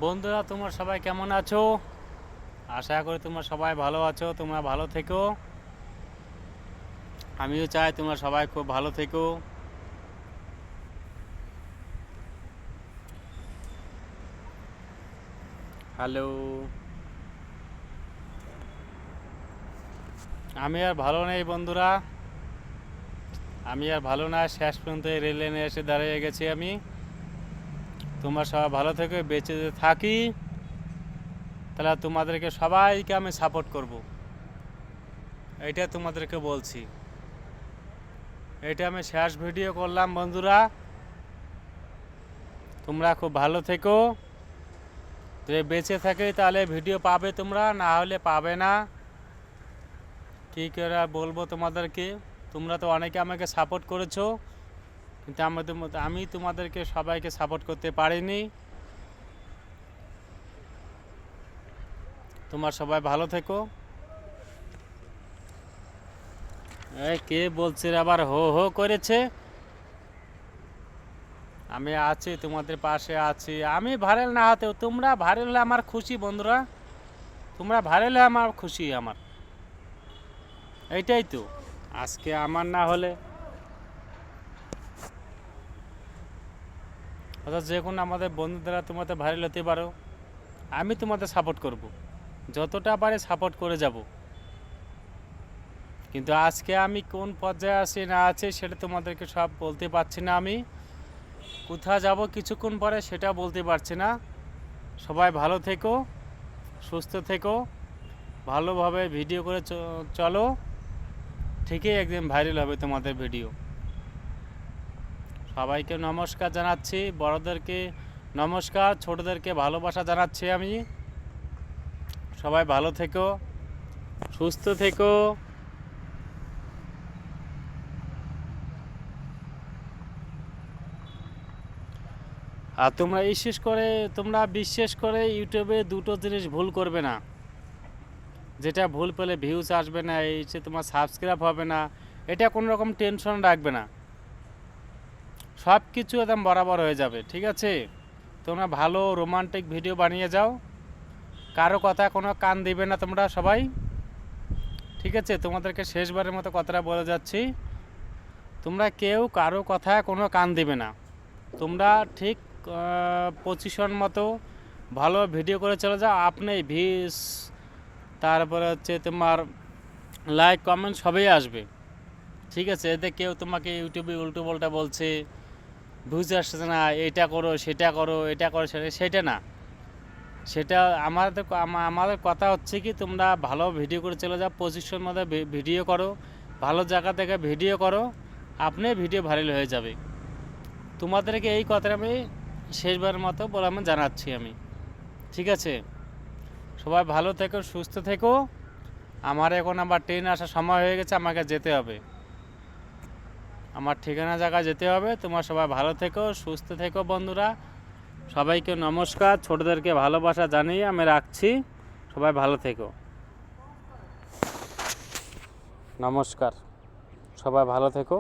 বন্ধুরা, তোমরা সবাই কেমন আছো? আশা করি তোমরা সবাই ভালো আছো। তোমরা ভালো থেকো। আমিও চাই তোমরা সবাই খুব ভালো থেকো। হ্যালো। আমি আর ভালো নেই বন্ধুরা, আমি আর ভালো না। শেষ পর্যন্ত এই রেল লাইনে এসে দাঁড়িয়ে গেছি আমি। তোমরা সবাই ভালো থেকো, বেঁচে যদি থাকি তাহলে তোমাদেরকে সবাইকে আমি সাপোর্ট করব। এইটা তোমাদেরকে বলছি। এটা আমি শেষ ভিডিও করলাম বন্ধুরা। তোমরা খুব ভালো থেকো। যদি বেঁচে থাকে তাহলে ভিডিও পাবে তোমরা, না হলে পাবে না। কী করে বলবো তোমাদেরকে? তোমরা তো অনেকে আমাকে সাপোর্ট করেছো, কিন্তু আমি তোমাদেরকে সবাইকে সাপোর্ট করতে পারিনি। তোমার সবাই ভালো থেকো। এই কে বলছে আবার হো হো করেছে? আমি আছি, তোমাদের পাশে আছি। আমি ভাইরাল না হতেও তোমরা ভাইরাল হলে আমার খুশি বন্ধুরা। তোমরা ভাইরাল হলে আমার খুশি আমার। এইটাই তো। আজকে আমার না হলে অর্থাৎ যে কোনো আমাদের বন্ধুদের তোমাদের ভাইরাল হতে পারো, আমি তোমাদের সাপোর্ট করব, যতটা পারে সাপোর্ট করে যাব। কিন্তু আজকে আমি কোন পর্যায়ে আছি না আছি সেটা তোমাদেরকে সব বলতে পারছি না। আমি কোথায় যাব কিছুক্ষণ পরে সেটা বলতে পারছি না। সবাই ভালো থেকো, সুস্থ থেকো, ভালোভাবে ভিডিও করে চলো। ঠিকই একদিন ভাইরাল হবে তোমাদের ভিডিও। সবাইকে নমস্কার জানাচ্ছি, বড়দেরকে নমস্কার, ছোটদেরকে ভালোবাসা জানাচ্ছি আমি। সবাই ভালো থেকো, সুস্থ থেকো। আর তোমরা বিশেষ করে ইউটিউবে দুটো জিনিস ভুল করবে না। যেটা ভুল পেলে ভিউজ আসবে না, এই যে তোমার সাবস্ক্রাইব হবে না, এটা কোনো রকম টেনশন রাখবে না। সব কিছু একদম বরাবর হয়ে যাবে, ঠিক আছে? তোমরা ভালো রোমান্টিক ভিডিও বানিয়ে যাও, কারো কথা কোনো কান দিবে না তোমরা সবাই, ঠিক আছে? তোমাদেরকে শেষবারের মতো কথাটা বলে যাচ্ছি, তোমরা কেউ কারো কথা কোনো কান দিবে না। তোমরা ঠিক পজিশন মতো ভালো ভিডিও করে চলে যাও। আপনি ভিউজ, তারপরে হচ্ছে তোমার লাইক কমেন্ট সবই আসবে, ঠিক আছে? এতে কেউ তোমাকে ইউটিউবে উল্টো পাল্টা বলছে, ভিউজ আসছে না, এটা করো সেটা করো, এটা করো সেটা না। সেটা আমাদের কথা হচ্ছে কি, তোমরা ভালো ভিডিও করে চলে যাও, পজিশন মধ্যে ভিডিও করো, ভালো জায়গা থেকে ভিডিও করো, আপনি ভিডিও ভাইরাল হয়ে যাবে। তোমাদেরকে এই কথাটা আমি শেষবারের মতো বলে আমি জানাচ্ছি আমি, ঠিক আছে? সবাই ভালো থেকো, সুস্থ থেকো। আমার এখন আবার ট্রেন আসার সময় হয়ে গেছে, আমাকে যেতে হবে, আমার ঠিকানা জায়গায় যেতে হবে। তোমরা সবাই ভালো থেকো, সুস্থ থেকো বন্ধুরা। সবাইকে নমস্কার, ছোটদেরকে ভালোবাসা জানিয়ে আমি রাখছি। সবাই ভালো থেকো, নমস্কার। সবাই ভালো থেকো।